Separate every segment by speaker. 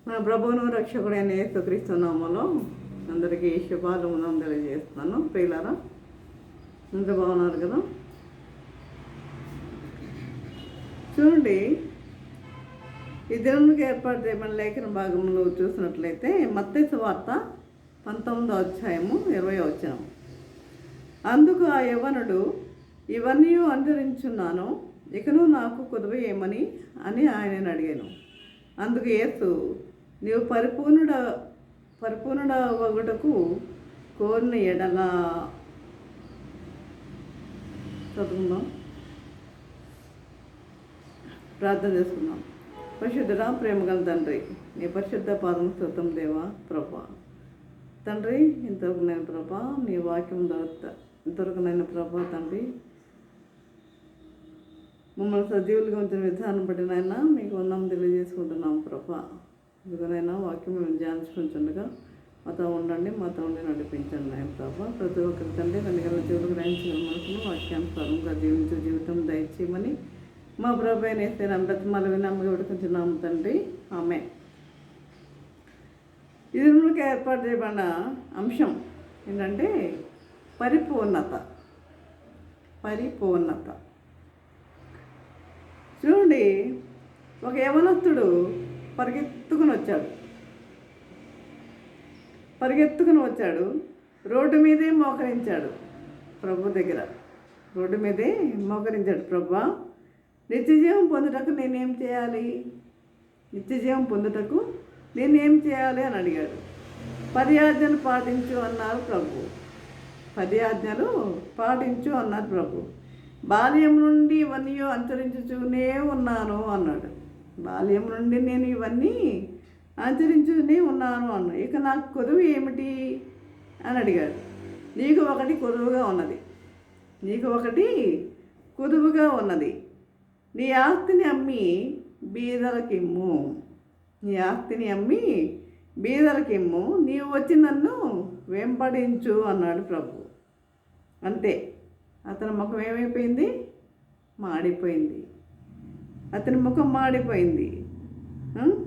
Speaker 1: మన ప్రభువును రక్షకుడైన యేసుక్రీస్తు నామములో అందరికీ శుభాలు తెలియజేస్తున్నాను. ప్రియులారా, ఇంత బాగున్నారు కదా. చూడండి, ఈ దినములకు ఏర్పాటు చేయబడిన లేఖన భాగంలో చూసినట్లయితే మత్తయి సువార్త 19వ అధ్యాయము 20వ వచనం. అందుకు ఆ యవ్వనుడు, ఇవన్నీ అనుసరించున్నాను, ఇకను నాకు కొదువ ఏమని అని ఆయనను అడిగాను. అందుకు యేసు, నీవు పరిపూర్ణుడ ఒకటకు కోరిన ఎడల చదువుకుందాం, ప్రార్థన చేసుకుందాం. పరిశుద్ధుడా, ప్రేమగల తండ్రి, నీ పరిశుద్ధ పాదం స్తోత్రం దేవా. ప్రభా తండ్రి, ఇంతవరకు నేను ప్రభా నీ వాక్యం ఇంతవరకు నేను ప్రభా తండ్రి మమ్మల్ని సజీవులుగా ఉంచిన విధానం బట్టి నాయన మీకు వందనం తెలియజేసుకుంటున్నాం ప్రభా. ఇదిగోనైనా వాక్యం మేము ధ్యానించుకుంటుండగా మాతో ఉండండి, మాతో ఉండి నడిపించండి నాయన ప్రభా. ప్రతి ఒక్కరి తండ్రి కనుగల జీవులు గ్రహించిన మనసును వాక్యానుసారంగా జీవించే జీవితం దయచేయమని మా ప్రభు అయిన బ్రతిమాల వినమ్మగా విడుకుంటున్నాము తండ్రి. ఆమె ఇది మనకి ఏర్పాటు చేయబడిన అంశం ఏంటంటే పరిపూర్ణత. చూడండి, ఒక యవనస్తుడు పరిగెత్తుకుని వచ్చాడు. రోడ్డు మీదే మోకరించాడు ప్రభు దగ్గర. రోడ్డు మీదే మోకరించాడు. ప్రభా, నిత్యజీవం పొందుటకు నేనేం చేయాలి అని అడిగాడు. 10 ఆజ్ఞలు పాటించు అన్నారు ప్రభు. 10 ఆజ్ఞలు పాటించు అన్నారు ప్రభు. బాల్యం నుండి ఇవన్నీ అనుసరించుతూనే ఉన్నాను అన్నాడు. బాల్యం నుండి నేను ఇవన్నీ అనుసరించుతూనే ఉన్నాను అన్నాడు. ఇక నాకు కొదువు ఏమిటి అని అడిగాడు. నీకు ఒకటి కొదువుగా ఉన్నది. నీ ఆస్తిని అమ్మి బీదలకిమ్ము, నీవు వచ్చి నన్ను వెంబడించు అన్నాడు ప్రభు. అంతే, అతని ముఖం ఏమైపోయింది? అతని ముఖం మాడిపోయింది.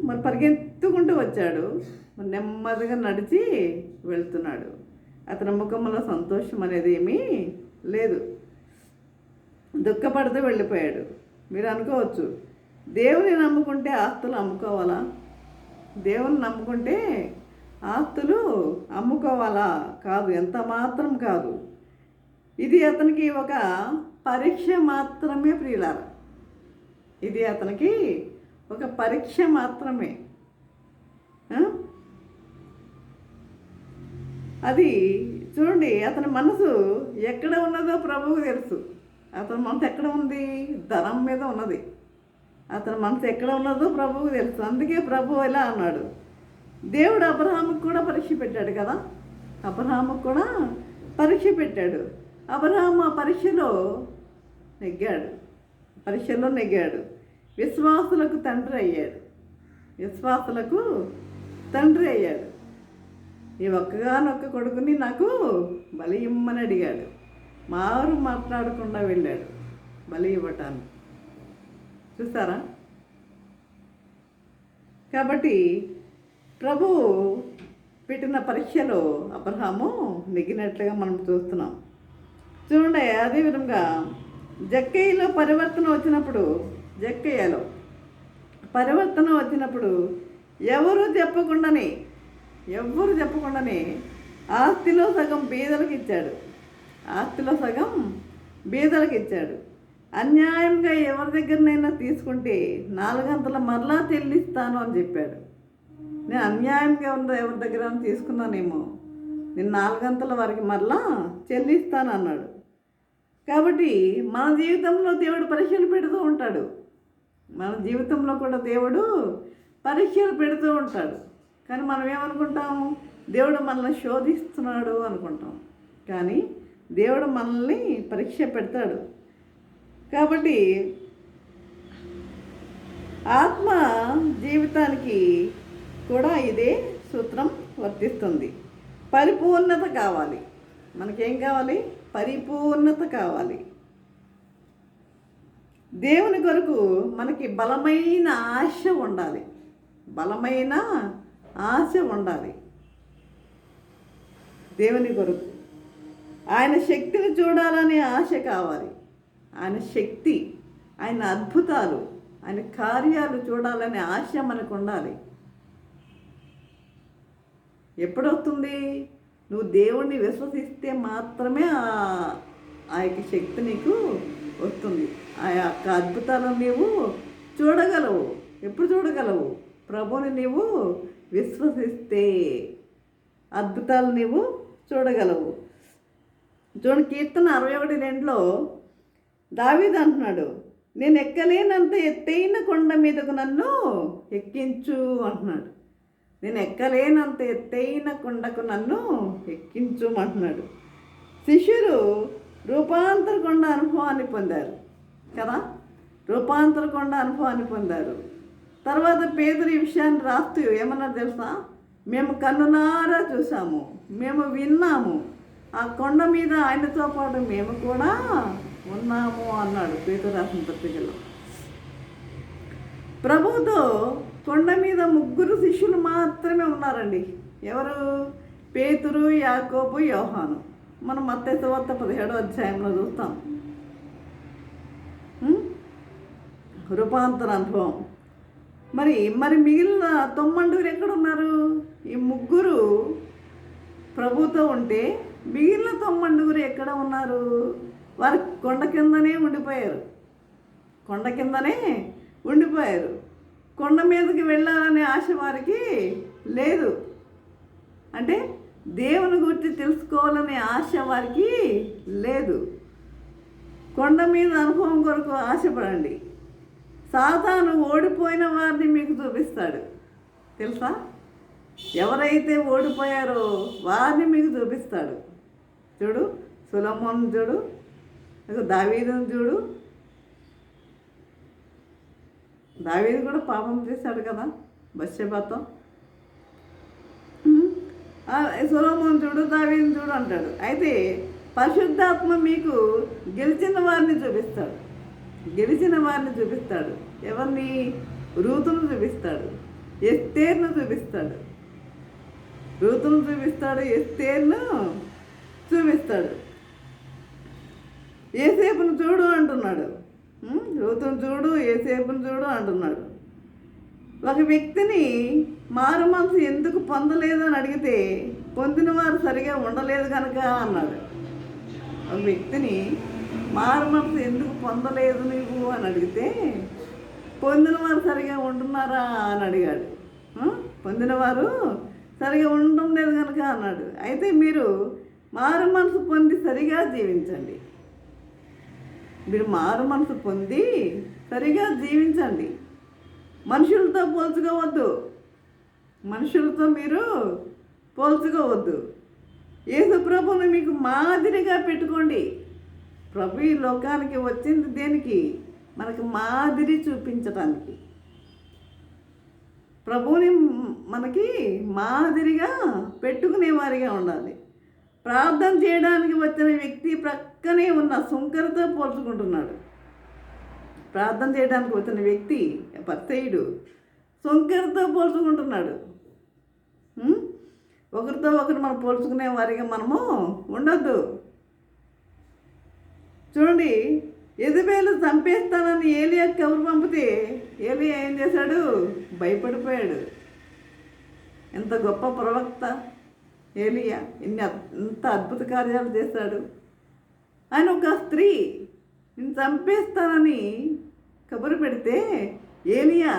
Speaker 1: మరి పరిగెత్తుకుంటూ వచ్చాడు, మరి నెమ్మదిగా నడిచి వెళ్తున్నాడు. అతని ముఖంలో సంతోషం అనేది ఏమీ లేదు, దుఃఖపడుతూ వెళ్ళిపోయాడు. మీరు అనుకోవచ్చు, దేవుని నమ్ముకుంటే ఆస్తులు అమ్ముకోవాలా? దేవుని నమ్ముకుంటే ఆస్తులు అమ్ముకోవాలా? కాదు, ఎంత మాత్రం కాదు. ఇది అతనికి ఒక పరీక్ష మాత్రమే ప్రియులారా. ఇది అతనికి ఒక పరీక్ష మాత్రమే. అది చూడండి, అతని మనసు ఎక్కడ ఉన్నదో ప్రభువుకు తెలుసు. అతని మనసు ఎక్కడ ఉంది? ధనం మీద ఉన్నది. అతని మనసు ఎక్కడ ఉన్నదో ప్రభువుకు తెలుసు. అందుకే ప్రభు ఎలా అన్నాడు, దేవుడు అబ్రహాముకు కూడా పరీక్ష పెట్టాడు కదా. అబ్రహాముకు కూడా పరీక్ష పెట్టాడు. అబ్రహాము ఆ పరీక్షలో నెగ్గాడు. విశ్వాసులకు తండ్రి అయ్యాడు. ఈ ఒక్కగానొక్క కొడుకుని నాకు బలి ఇమ్మని అడిగాడు. మారు మాట్లాడకుండా వెళ్ళాడు బలి ఇవ్వటానికి. చూసారా? కాబట్టి ప్రభు పెట్టిన పరీక్షలో అబ్రహాము నెగ్గినట్లుగా మనం చూస్తున్నాం. చూడండి, అదేవిధంగా జక్కయ్యలో పరివర్తన వచ్చినప్పుడు ఎవరు చెప్పకుండానే ఆస్తిలో సగం బీదలకు ఇచ్చాడు. అన్యాయంగా ఎవరి దగ్గరనైనా తీసుకుంటే 4 గంటల మరలా చెల్లిస్తాను అని చెప్పాడు. నేను అన్యాయంగా ఎవరి దగ్గర తీసుకున్నానేమో, నేను 4 గంటల వరకు మరలా చెల్లిస్తాను అన్నాడు. కాబట్టి మన జీవితంలో దేవుడు పరీక్షలు పెడుతూ ఉంటాడు. మన జీవితంలో కూడా దేవుడు పరీక్షలు పెడుతూ ఉంటాడు. కానీ మనం ఏమనుకుంటాము? దేవుడు మనల్ని శోధిస్తున్నాడు అనుకుంటాం. కానీ దేవుడు మనల్ని పరీక్ష పెడతాడు. కాబట్టి ఆత్మ జీవితానికి కూడా ఇదే సూత్రం వర్తిస్తుంది. పరిపూర్ణత కావాలి. మనకేం కావాలి? పరిపూర్ణత కావాలి. దేవుని కొరకు మనకి బలమైన ఆశ ఉండాలి. బలమైన ఆశ ఉండాలి దేవుని కొరకు. ఆయన శక్తిని చూడాలనే ఆశ కావాలి. ఆయన శక్తి, ఆయన అద్భుతాలు, ఆయన కార్యాలు చూడాలనే ఆశ మనకు ఉండాలి. ఎప్పుడొస్తుంది? నువ్వు దేవుణ్ణి విశ్వసిస్తే మాత్రమే ఆ యొక్క శక్తి నీకు వస్తుంది. ఆ యొక్క అద్భుతాలను నీవు చూడగలవు. ఎప్పుడు చూడగలవు? ప్రభుని నీవు విశ్వసిస్తే అద్భుతాలు నీవు చూడగలవు. చూడండి, కీర్తన 61:2 దావీదు అంటున్నాడు, నేను ఎక్కలేనంత ఎత్తైన కొండ మీదకు నన్ను ఎక్కించు అంటున్నాడు. నేను ఎక్కలేనంత ఎత్తైన కొండకు నన్ను ఎక్కించు అంటున్నాడు. శిష్యులు రూపాంతర కొండ అనుభవాన్ని పొందారు కదా, రూపాంతర కొండ అనుభవాన్ని పొందారు. తర్వాత పేదరు ఈ విషయాన్ని రాస్తూ ఏమన్నారు తెలుసా? మేము కన్నులారా చూసాము, మేము విన్నాము, ఆ కొండ మీద ఆయనతో పాటు మేము కూడా ఉన్నాము అన్నాడు పేతురు రాసిన పత్రికలో. ప్రభువుతో కొండ మీద 3 శిష్యులు మాత్రమే ఉన్నారండి. ఎవరు? పేతురు, యాకోబు, యోహాను. మనం మత్తయి సువార్త 17వ అధ్యాయంలో చూస్తాం రూపాంతర అనుభవం. మరి మిగిలిన 9 ఎక్కడ ఉన్నారు? ఈ 3 ప్రభుతో ఉంటే మిగిలిన 9 ఎక్కడ ఉన్నారు? వారు కొండ కిందనే ఉండిపోయారు. కొండ మీదకి వెళ్ళాలనే ఆశ వారికి లేదు. అంటే దేవుని గురించి తెలుసుకోవాలనే ఆశ వారికి లేదు. కొండ మీద అనుభవం కొరకు ఆశపడండి. సాతాను ఓడిపోయిన వారిని మీకు చూపిస్తాడు తెలుసా? ఎవరైతే ఓడిపోయారో వారిని మీకు చూపిస్తాడు. చూడు, సొలొమోను చూడు, దావీదును చూడు. దావీదు కూడా పాపం చేశాడు కదా బత్షెబతో. సొలొమోను చూడు, దావీదును చూడు అంటాడు. అయితే పరిశుద్ధాత్మ మీకు గెలిచిన వారిని చూపిస్తాడు. ఎవరిని? రూతును చూపిస్తాడు, ఎస్తేర్ను చూపిస్తాడు. ఎస్తేర్ను చూపిస్తాడు. ఏసేపును చూడు అంటున్నాడు. రూతును చూడు, ఏసేపును చూడు అంటున్నాడు. ఒక వ్యక్తిని మారు మనసు ఎందుకు పొందలేదు అని అడిగితే పొందిన వారు సరిగా ఉండలేదు కనుక అన్నాడు. ఒక వ్యక్తిని మారు మనసు ఎందుకు పొందలేదు నీవు అని అడిగితే పొందిన వారు సరిగా ఉంటున్నారా అని అడిగాడు. పొందినవారు సరిగా ఉండడం లేదు కనుక అన్నాడు. అయితే మీరు మారు మనసు పొంది సరిగా జీవించండి. మనుషులతో మీరు పోల్చుకోవద్దు. యేసు ప్రభువుని మీకు మాదిరిగా పెట్టుకోండి. ప్రభు ఈ లోకానికి వచ్చింది దేనికి? మనకు మాదిరి చూపించటానికి. ప్రభువుని మనకి మాదిరిగా పెట్టుకునేవారిగా ఉండాలి. ప్రార్థన చేయడానికి వచ్చిన వ్యక్తి ప్రక్కనే ఉన్న సుంకరతో పోల్చుకుంటున్నాడు. ప్రార్థన చేయడానికి వచ్చిన వ్యక్తి పరిసయ్యుడు సుంకరతో పోల్చుకుంటున్నాడు. ఒకరితో ఒకరు మనం పోల్చుకునే వారిగా మనము ఉండొద్దు. చూడండి, యెజబెలు చంపేస్తానని ఏలియా కబురు పంపితే ఏలియా ఏం చేశాడు? భయపడిపోయాడు. ఎంత గొప్ప ప్రవక్త ఏలియా, ఎంత అద్భుత కార్యాలు చేశాడు. ఆయన ఒక స్త్రీ నేను చంపేస్తానని కబురు పెడితే ఏలియా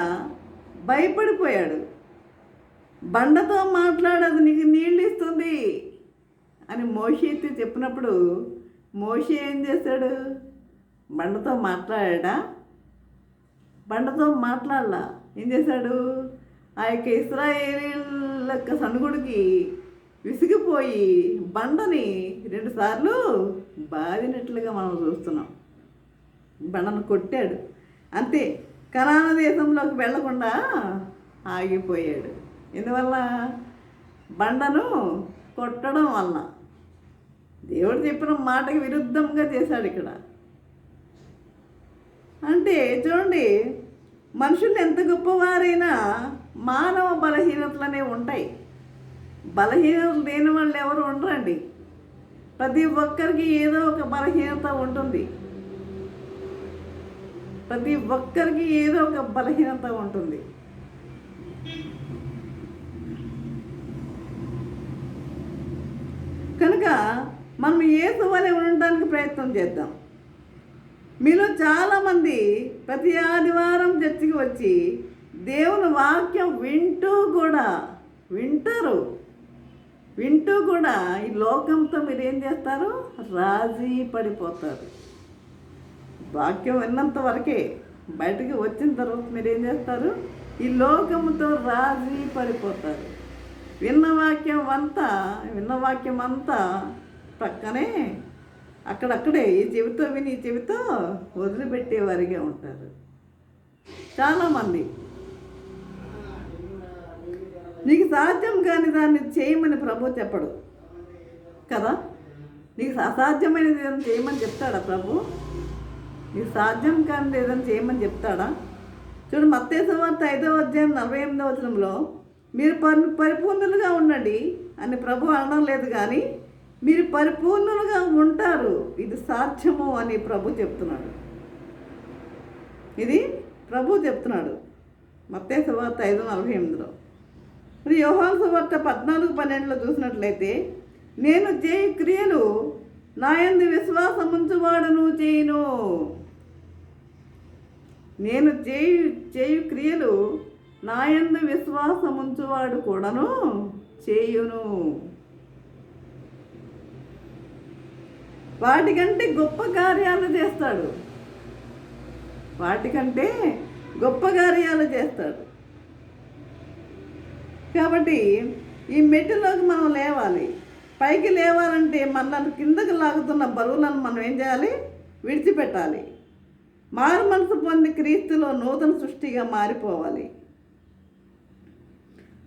Speaker 1: భయపడిపోయాడు. బండతో మాట్లాడదు నీకు నీళ్ళు ఇస్తుంది అని మోషేతో చెప్పినప్పుడు మోషే ఏం చేశాడు? బండతో మాట్లాడలా. ఏం చేశాడు? ఆ యొక్క ఇశ్రాయేలీయుల యొక్క సనుగుడికి విసిగిపోయి బండని 2 సార్లు బాదినట్లుగా మనం చూస్తున్నాం. బండను కొట్టాడు. అంతే, కనాను దేశంలోకి వెళ్లకుండా ఆగిపోయాడు. ఎందువల్ల? బండను కొట్టడం వలన. దేవుడు చెప్పిన మాటకి విరుద్ధంగా చేశాడు ఇక్కడ. అంటే చూడండి, మనుషులు ఎంత గొప్పవారైనా మానవ బలహీనతలనే ఉంటాయి. బలహీనతలు లేని వాళ్ళు ఎవరు ఉండరండి. ప్రతి ఒక్కరికి ఏదో ఒక బలహీనత ఉంటుంది. ప్రతి ఒక్కరికి ఏదో ఒక బలహీనత ఉంటుంది. కనుక మనం యేసు వలె ఉండడానికి ప్రయత్నం చేద్దాం. మీలో చాలామంది ప్రతి ఆదివారం చర్చికి వచ్చి దేవుని వాక్యం వింటూ కూడా ఈ లోకంతో మీరు ఏం చేస్తారు? రాజీ పడిపోతారు. వాక్యం విన్నంత వరకే, బయటకు వచ్చిన తర్వాత మీరు ఏం చేస్తారు? ఈ లోకంతో రాజీ పడిపోతారు. విన్న వాక్యం అంతా పక్కనే అక్కడక్కడే ఈ చెవితో విని ఈ చెవితో వదిలిపెట్టేవారిగా ఉంటారు చాలామంది. నీకు సాధ్యం కాని దాన్ని చేయమని ప్రభు చెప్పడు కదా. నీకు అసాధ్యమైనది ఏదైనా చేయమని చెప్తాడా ప్రభు? నీకు సాధ్యం కానిది ఏదైనా చేయమని చెప్తాడా? చూడు, మత్తయి సువార్త 5వ అధ్యాయం 48వ వచనంలో మీరు పరిపూర్ణులుగా ఉండండి అని ప్రభు అనడం లేదు, కానీ మీరు పరిపూర్ణులుగా ఉంటారు, ఇది సాధ్యము అని ప్రభు చెప్తున్నాడు. ఇది ప్రభు చెప్తున్నాడు మత్తయి సువార్త 5:48లో. మరి యోహాను సువార్త 14:12లో చూసినట్లయితే, నేను చేయు క్రియలు నా యందు విశ్వాసముంచువాడును చేయును. నేను చేయు క్రియలు నా యందు విశ్వాసముంచువాడు కూడాను చేయును. వాటికంటే గొప్ప కార్యాలు చేస్తాడు. కాబట్టి ఈ మెట్టులోకి మనం లేవాలి. పైకి లేవాలంటే మనల్ని కిందకి లాగుతున్న బరువులను మనం ఏం చేయాలి? విడిచిపెట్టాలి. మారు మనసు పొంది క్రీస్తులో నూతన సృష్టిగా మారిపోవాలి.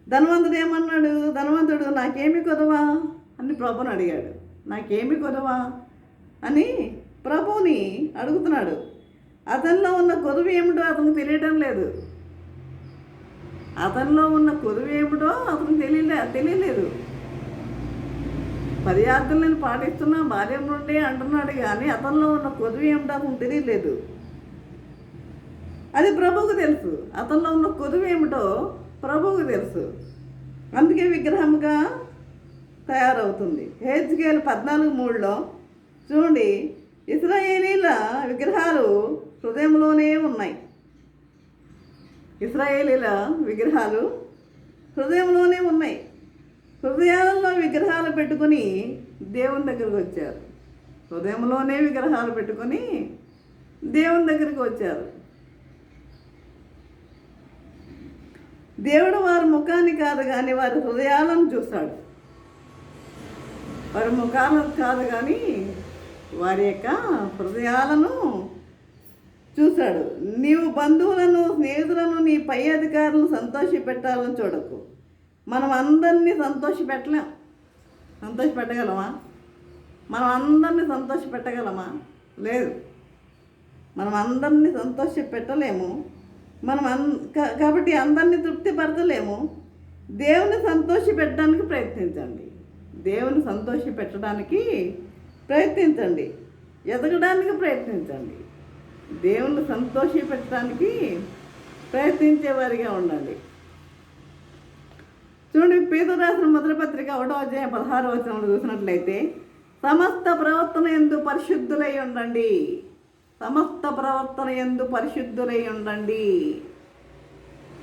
Speaker 1: ధనవంతుడు ఏమన్నాడు? ధనవంతుడు నాకేమి కొదవా అని ప్రభుని అడిగాడు. నాకేమి కొదవా అని ప్రభుని అడుగుతున్నాడు. అతనిలో ఉన్న కొదువు ఏమిటో అతనికి తెలియడం లేదు. తెలియలేదు. 10 ఆజ్ఞలు నేను పాటిస్తున్నా, బాల్యం నుండి అంటున్నాడు, కానీ అతనిలో ఉన్న కొదువు ఏమిటో అతనికి తెలియలేదు. అది ప్రభువుకు తెలుసు. అతనిలో ఉన్న కొదువు ఏమిటో ప్రభువుకు తెలుసు. అందుకే విగ్రహంగా తయారవుతుంది. హెజ్కేలు 14:3లో చూడండి, ఇశ్రాయేలీల విగ్రహాలు హృదయంలోనే ఉన్నాయి. హృదయాలలో విగ్రహాలు పెట్టుకొని దేవుని దగ్గరికి వచ్చారు. దేవుడు వారి ముఖాన్ని కాదు కానీ వారి హృదయాలను చూస్తాడు. వారి ముఖాలను కాదు కానీ వారి యొక్క హృదయాలను చూశాడు. నీవు బంధువులను, స్నేహితులను, నీ పై అధికారులను సంతోషపెట్టాలని చూడకు. మనం అందరినీ సంతోషపెట్టగలమా? మనం అందరినీ సంతోషపెట్టగలమా? లేదు, మనం అందరినీ సంతోషపెట్టలేము. కాబట్టి అందరినీ తృప్తిపరచలేము. దేవుని సంతోషపెట్టడానికి ప్రయత్నించండి. ఎదగడానికి ప్రయత్నించండి. దేవుని సంతోషపెట్టడానికి ప్రయత్నించేవారిగా ఉండండి. చూడండి, పేతురు రాసిన మొదటి పత్రిక 1వ అధ్యాయం 16వ వచనంలో చూసినట్లయితే, సమస్త ప్రవర్తన యందు పరిశుద్ధులై ఉండండి.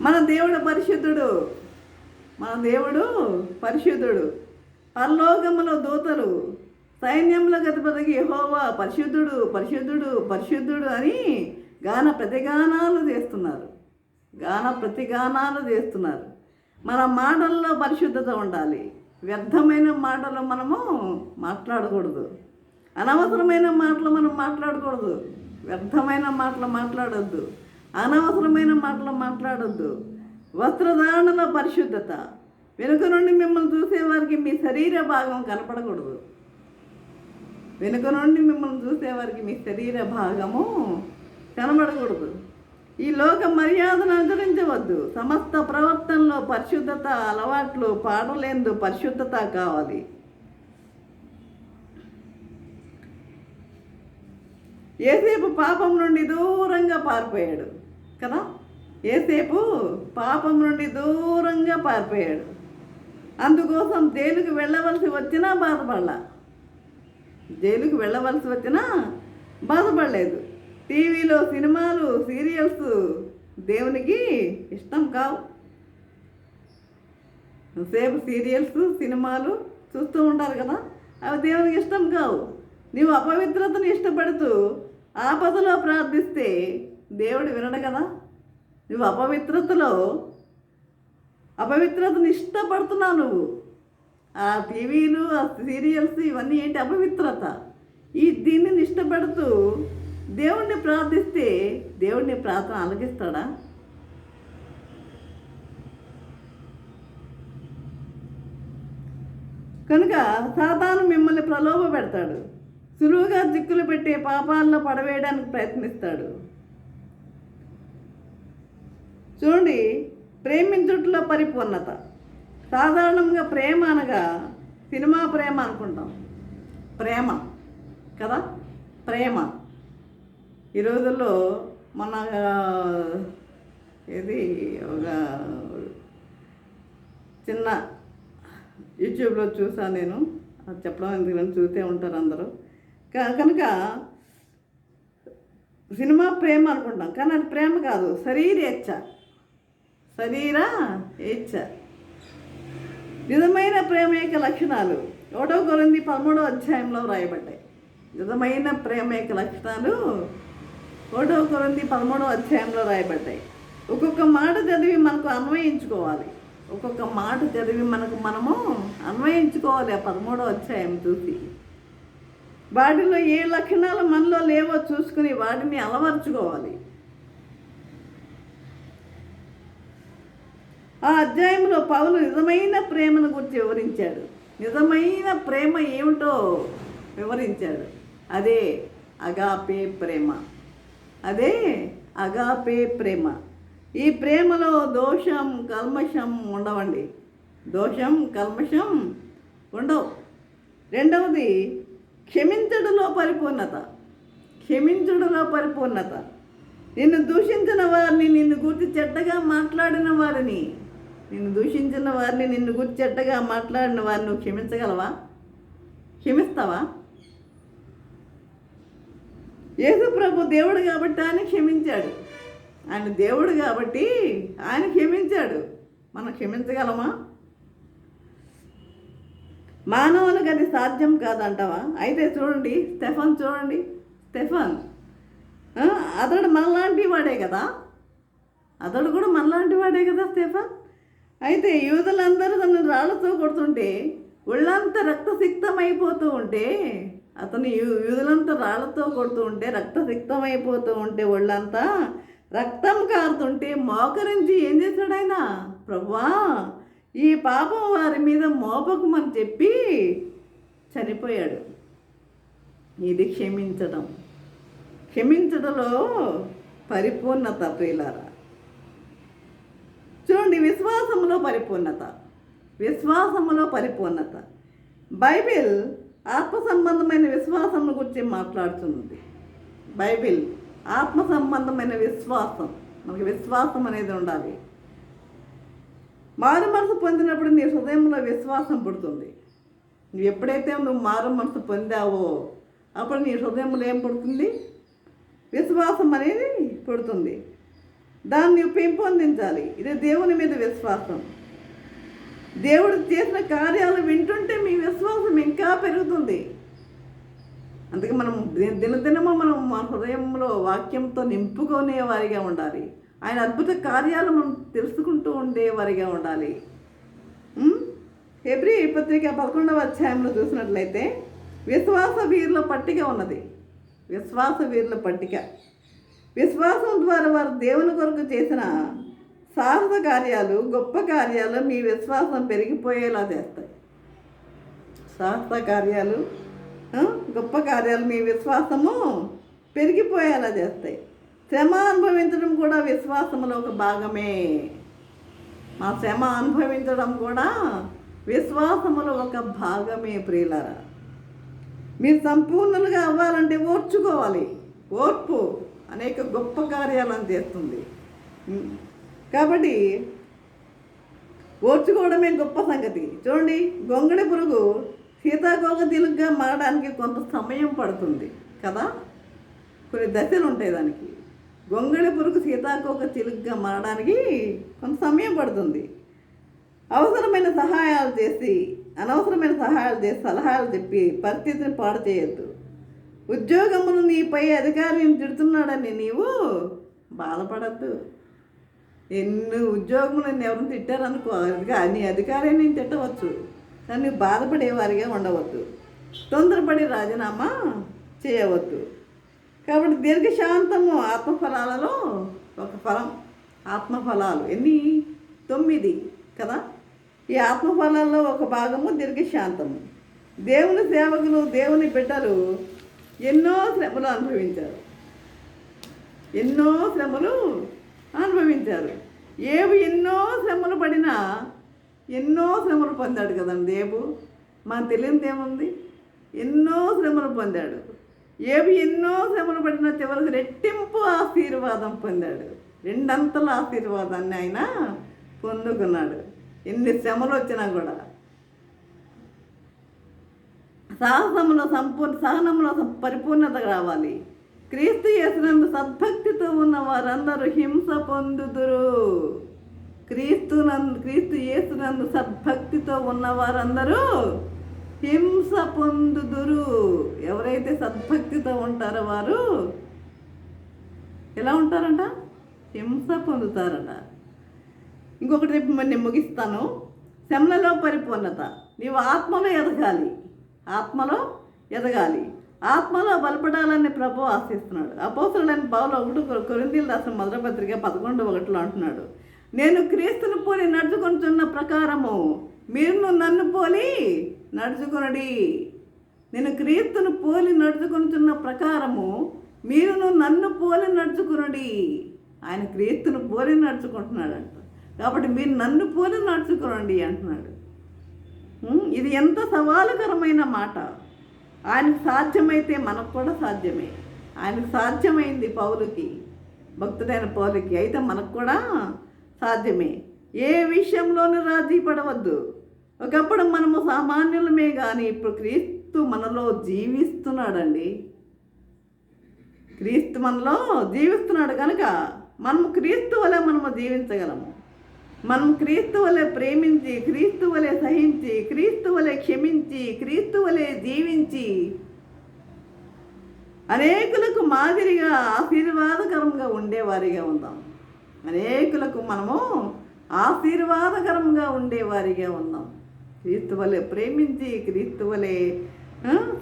Speaker 1: మన దేవుడు పరిశుద్ధుడు. పరలోకములో దూతలు, సైన్యముల అధిపతికి యెహోవా పరిశుద్ధుడు అని గాన ప్రతిగానాలు చేస్తున్నారు. మన మాటల్లో పరిశుద్ధత ఉండాలి. వ్యర్థమైన మాటలు మనము మాట్లాడకూడదు. అనవసరమైన మాటలు మనం మాట్లాడకూడదు. వ్యర్థమైన మాటలు మాట్లాడొద్దు. అనవసరమైన మాటలు మాట్లాడొద్దు. వస్త్రధారణలో పరిశుద్ధత. వెనుక నుండి మిమ్మల్ని చూసేవారికి మీ శరీర భాగం కనపడకూడదు. ఈ లోక మర్యాదను అనుసరించవద్దు. సమస్త ప్రవర్తనలో పరిశుద్ధత, అలవాట్లు, పాడలేందు పరిశుద్ధత కావాలి. ఏసేపు పాపం నుండి దూరంగా పారిపోయాడు కదా. ఏసేపు పాపం నుండి దూరంగా పారిపోయాడు. అందుకోసం జైలుకి వెళ్ళవలసి వచ్చినా బాధపడలా. జైలుకి వెళ్ళవలసి వచ్చినా బాధపడలేదు. టీవీలో సినిమాలు, సీరియల్స్ దేవునికి ఇష్టం కావు. సేపు సీరియల్స్, సినిమాలు చూస్తూ ఉంటారు కదా, అవి దేవునికి ఇష్టం కావు. నీవు అపవిత్రతను ఇష్టపడుతూ ఆపదలో ప్రార్థిస్తే దేవుడు వినడు కదా. నువ్వు అపవిత్రతను ఇష్టపడుతున్నావు. నువ్వు ఆ టీవీలు, ఆ సీరియల్స్ ఇవన్నీ ఏంటి? అపవిత్రత. దీనిని ఇష్టపడుతూ దేవుణ్ణి ప్రార్థిస్తే దేవుడిని ప్రార్థన ఆలకిస్తాడా? కనుక సాతాను మిమ్మల్ని ప్రలోభ పెడతాడు. సులువుగా చిక్కులు పెట్టే పాపాల్లో పడవేయడానికి ప్రయత్నిస్తాడు. చూడండి, ప్రేమించుట్లో పరిపూర్ణత. సాధారణంగా ప్రేమ అనగా సినిమా ప్రేమ అనుకుంటాం. ప్రేమ కదా, ప్రేమ. ఈ రోజుల్లో మన ఒక చిన్న యూట్యూబ్లో చూసాను నేను, అది చెప్పడం ఎందుకంటే చూసే ఉంటారు అందరూ. కనుక సినిమా ప్రేమ అనుకుంటాం, కానీ అది ప్రేమ కాదు, శరీర ఇచ్చ. నిజమైన ప్రేమ యొక్క లక్షణాలు 1 కొరింథీ 13వ అధ్యాయంలో రాయబడ్డాయి. నిజమైన ప్రేమ యొక్క లక్షణాలు 1 కొరింథీ 13వ అధ్యాయంలో రాయబడ్డాయి. ఒక్కొక్క మాట చదివి మనకు అన్వయించుకోవాలి. మనము అన్వయించుకోవాలి. ఆ 13వ అధ్యాయం చూసి వాటిలో ఏ లక్షణాలు మనలో లేవో చూసుకుని వాటిని అలవర్చుకోవాలి. ఆ అధ్యాయంలో పౌలు నిజమైన ప్రేమను గురించి వివరించాడు. నిజమైన ప్రేమ ఏమిటో వివరించాడు. అదే అగాపే ప్రేమ. ఈ ప్రేమలో దోషం, కల్మషం ఉండవండి. ఉండవు. రెండవది క్షమించడంలో పరిపూర్ణత. నిన్ను దూషించిన వారిని, నిన్ను గురించి చెడ్డగా మాట్లాడిన వారిని, నిన్ను గురించి చెడ్డగా మాట్లాడిన వారిని నువ్వు క్షమించగలవా? క్షమిస్తావా? యేసు ప్రభు దేవుడు కాబట్టి ఆయన క్షమించాడు. ఆయన దేవుడు కాబట్టి ఆయన క్షమించాడు. మనం క్షమించగలమా? మానవునికి అది సాధ్యం కాదంటావా? అయితే చూడండి, స్టెఫన్ అతడు మనలాంటి వాడే కదా. స్టెఫన్. అయితే యూదులందరూ తను రాళ్ళతో కొడుతుంటే ఒళ్ళంతా రక్తసిక్తమైపోతూ ఉంటే, అతను యూదులంతా రాళ్ళతో కొడుతూ ఉంటే రక్తసిక్తమైపోతూ ఉంటే, ఒళ్ళంతా రక్తం కారుతుంటే మోకరించి ఏం చేశాడు ఆయన? ప్రభువా, ఈ పాపం వారి మీద మోపకమని చెప్పి చనిపోయాడు. ఇది క్షమించడంలో పరిపూర్ణత ప్రియులారా. చూడండి, విశ్వాసములో పరిపూర్ణత. బైబిల్ ఆత్మ సంబంధమైన విశ్వాసం గురించి మాట్లాడుతుంది. బైబిల్ ఆత్మ సంబంధమైన విశ్వాసం. మనకి విశ్వాసం అనేది ఉండాలి. మారు మనసు పొందినప్పుడు నీ హృదయంలో విశ్వాసం పుడుతుంది. నువ్వు ఎప్పుడైతే మారు మనసు పొందావో అప్పుడు నీ హృదయంలో ఏం పుడుతుంది? విశ్వాసం అనేది పుడుతుంది. దాన్ని నువ్వు పెంపొందించాలి. ఇది దేవుని మీద విశ్వాసం. దేవుడు చేసిన కార్యాలు వింటుంటే మీ విశ్వాసం ఇంకా పెరుగుతుంది. అందుకే మనం దినదినము మా హృదయంలో వాక్యంతో నింపుకునే వారిగా ఉండాలి. ఆయన అద్భుత కార్యాలు మనం తెలుసుకుంటూ ఉండేవారిగా ఉండాలి. హెబ్రీ పత్రిక 11వ అధ్యాయంలో చూసినట్లయితే విశ్వాస వీరుల పట్టిక ఉన్నది. విశ్వాసం ద్వారా వారు దేవుని కొరకు చేసిన సాహస కార్యాలు, గొప్ప కార్యాలు మీ విశ్వాసం పెరిగిపోయేలా చేస్తాయి. గొప్ప కార్యాలు మీ విశ్వాసము పెరిగిపోయేలా చేస్తాయి. శ్రమ అనుభవించడం కూడా విశ్వాసములో ఒక భాగమే. మా శ్రమ అనుభవించడం కూడా విశ్వాసములో ఒక భాగమే ప్రియులారా. మీరు సంపూర్ణులుగా అవ్వాలంటే ఓర్చుకోవాలి. ఓర్పు అనేక గొప్ప కార్యాలను చేస్తుంది. కాబట్టి ఓర్చుకోవడమే గొప్ప సంగతి. చూడండి, గొంగళి పురుగు సీతాకోక చిలుకగా మారడానికి కొంత సమయం పడుతుంది కదా. కొన్ని దశలు ఉంటాయి దానికి. గొంగళి పురుగు సీతాకోక చిలుకగా మారడానికి కొంత సమయం పడుతుంది. అవసరమైన సహాయాలు చేసి అనవసరమైన సహాయాలు చేసి సలహాలు చెప్పి పరిస్థితిని పాడు చేయొద్దు. ఉద్యోగమును నీపై అధికారిని తిడుతున్నాడని నీవు బాధపడద్దు. ఎన్ని ఉద్యోగములు నేను ఎవరిని తిట్టారనుకో, నీ అధికారి నేను తిట్టవచ్చు, కానీ నువ్వు బాధపడేవారిగా ఉండవద్దు. తొందరపడి రాజీనామా చేయవద్దు. కాబట్టి దీర్ఘశాంతము ఆత్మఫలాలలో ఒక ఫలం. ఆత్మఫలాలు ఎన్ని? 9 కదా. ఈ ఆత్మఫలాల్లో ఒక భాగము దీర్ఘశాంతము. దేవుని సేవకులు, దేవుని బిడ్డలు ఎన్నో శ్రమలు అనుభవించారు. ఎన్నో శ్రమలు అనుభవించారు. ఏవి ఎన్నో శ్రమలు పడినా ఎన్నో శ్రమలు పొందాడు కదండి దేవు. మనకు తెలియనిది ఏముంది? ఎన్నో శ్రమలు పొందాడు. ఏవి ఎన్నో శ్రమలు పడినా చివరికి రెట్టింపు ఆశీర్వాదం పొందాడు. 2 అంతల ఆశీర్వాదాన్ని ఆయన పొందుకున్నాడు. ఎన్ని శ్రమలు వచ్చినా కూడా సహనంలో పరిపూర్ణత రావాలి. క్రీస్తు యేసునందు సద్భక్తితో ఉన్న వారందరూ హింస పొందుదురు. క్రీస్తు యేసునందు సద్భక్తితో ఉన్న వారందరూ హింస పొందుదురు. ఎవరైతే సద్భక్తితో ఉంటారో వారు ఎలా ఉంటారంట? హింస పొందుతారట. ఇంకొకటి రేపు నేను ముగిస్తాను. శ్రమలలో పరిపూర్ణత. నీవు ఆత్మలో ఎదగాలి. ఆత్మలో ఎదగాలి. ఆత్మలో బలపడాలని ప్రభువు ఆశిస్తున్నాడు. అపోస్తలుడైన పౌలు 1 కొరింథీయులకు రాసిన మొదటి పత్రిక 11:1 అంటున్నాడు, నేను క్రీస్తును పోలి నడుచుకొనుచున్న ప్రకారము మీరును నన్ను పోలి నడుచుకొనుడి. నేను క్రీస్తును పోలి నడుచుకొనుచున్న ప్రకారము మీరును నన్ను పోలి నడుచుకొనుడి. ఆయన క్రీస్తును పోలి నడుచుకుంటున్నాడంట. కాబట్టి మీరు నన్ను పోలి నడుచుకోండి అంటున్నాడు. ఇది ఎంత సవాలుకరమైన మాట. ఆయనకు సాధ్యమైతే మనకు కూడా సాధ్యమే. ఆయనకు సాధ్యమైంది పౌలుకి, భక్తుడైన పౌలుకి, అయితే మనకు కూడా సాధ్యమే. ఏ విషయంలోనూ రాజీ పడవద్దు. ఒకప్పుడు మనము సామాన్యులమే కానీ ఇప్పుడు క్రీస్తు మనలో జీవిస్తున్నాడండి. క్రీస్తు మనలో జీవిస్తున్నాడు కనుక మనము క్రీస్తు వలె మనము జీవించగలము. మనం క్రీస్తు వలె ప్రేమించి, క్రీస్తు వలె సహించి, క్రీస్తు వలె క్షమించి, క్రీస్తు వలె జీవించి అనేకులకు మాదిరిగా ఆశీర్వాదకరంగా ఉండేవారిగా ఉందాం. అనేకులకు మనము ఆశీర్వాదకరంగా ఉండేవారిగా ఉందాం. క్రీస్తు వలె ప్రేమించి, క్రీస్తు వలె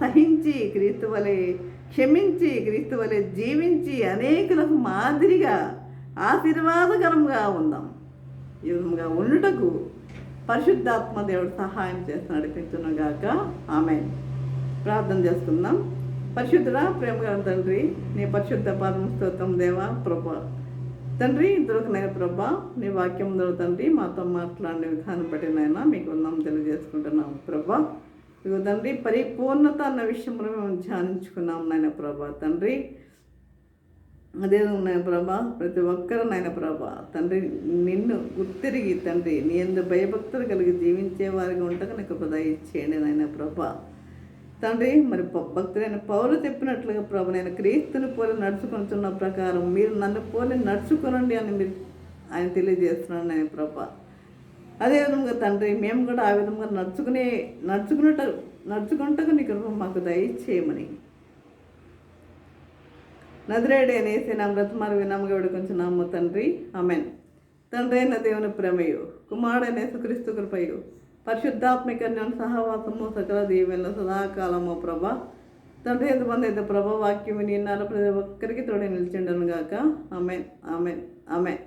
Speaker 1: సహించి, క్రీస్తు వలె క్షమించి, క్రీస్తు వలె జీవించి అనేకులకు మాదిరిగా ఆశీర్వాదకరంగా ఉందాం. ఈ విధంగా ఉండుటకు పరిశుద్ధాత్మ దేవుడు సహాయం చేసి నడిపించునుగాక. ఆమేన్. ప్రార్థన చేసుకుందాం. పరిశుద్ధుడా, ప్రేమగల తండ్రి, నీ పరిశుద్ధ పాదము స్తోత్రం దేవా. ప్రభా తండ్రి, దొరకనైన ప్రభా, నీ వాక్యం తండ్రి మాతో మాట్లాడిన విధానం బట్టి నాయన మీకు వందనం తెలియజేసుకుంటున్నాం ప్రభా. ఇదిగో తండ్రి, పరిపూర్ణత అన్న విషయంలో మేము ధ్యానించుకున్నాం నాయన ప్రభా. తండ్రి అదే నాయన ప్రభా, ప్రతి ఒక్కరు నాయన ప్రభా తండ్రి నిన్ను గుర్తిరిగి తండ్రి నీ యందు భయభక్తులు కలిగి జీవించే వారిగా ఉండగా నీకు దయచేయండి నాయన ప్రభా. తండ్రి, మరి భక్తులైన పౌలు చెప్పినట్లుగా ప్రభు, నేను క్రీస్తుని పోలి నడుచుకుంటున్న ప్రకారం మీరు నన్ను పోలి నడుచుకోనండి అని మీరు ఆయన తెలియజేస్తున్నాడు నాయన ప్రభా. అదేవిధంగా తండ్రి, మేము కూడా ఆ విధంగా నడుచుకుంటూ నీకు మాకు దయచేయమని నజరేయుడు అనేసి నా బ్రతమారు వినామగా వేడుకొంచున్నాము తండ్రి. ఆమేన్. తండ్రి అయిన దేవుని ప్రేమయు, కుమారుడైన యేసుక్రీస్తు కృపయు, పరిశుద్ధాత్మిక సహవాసము సకల దీవెనలు సదాకాలము ప్రభా. తండ్రి ఎంతమంది అయితే ప్రభా వాక్యం విన్నారు ప్రతి ఒక్కరికి తోడే నిలిచిండను గాక. ఆమేన్, ఆమేన్, ఆమేన్.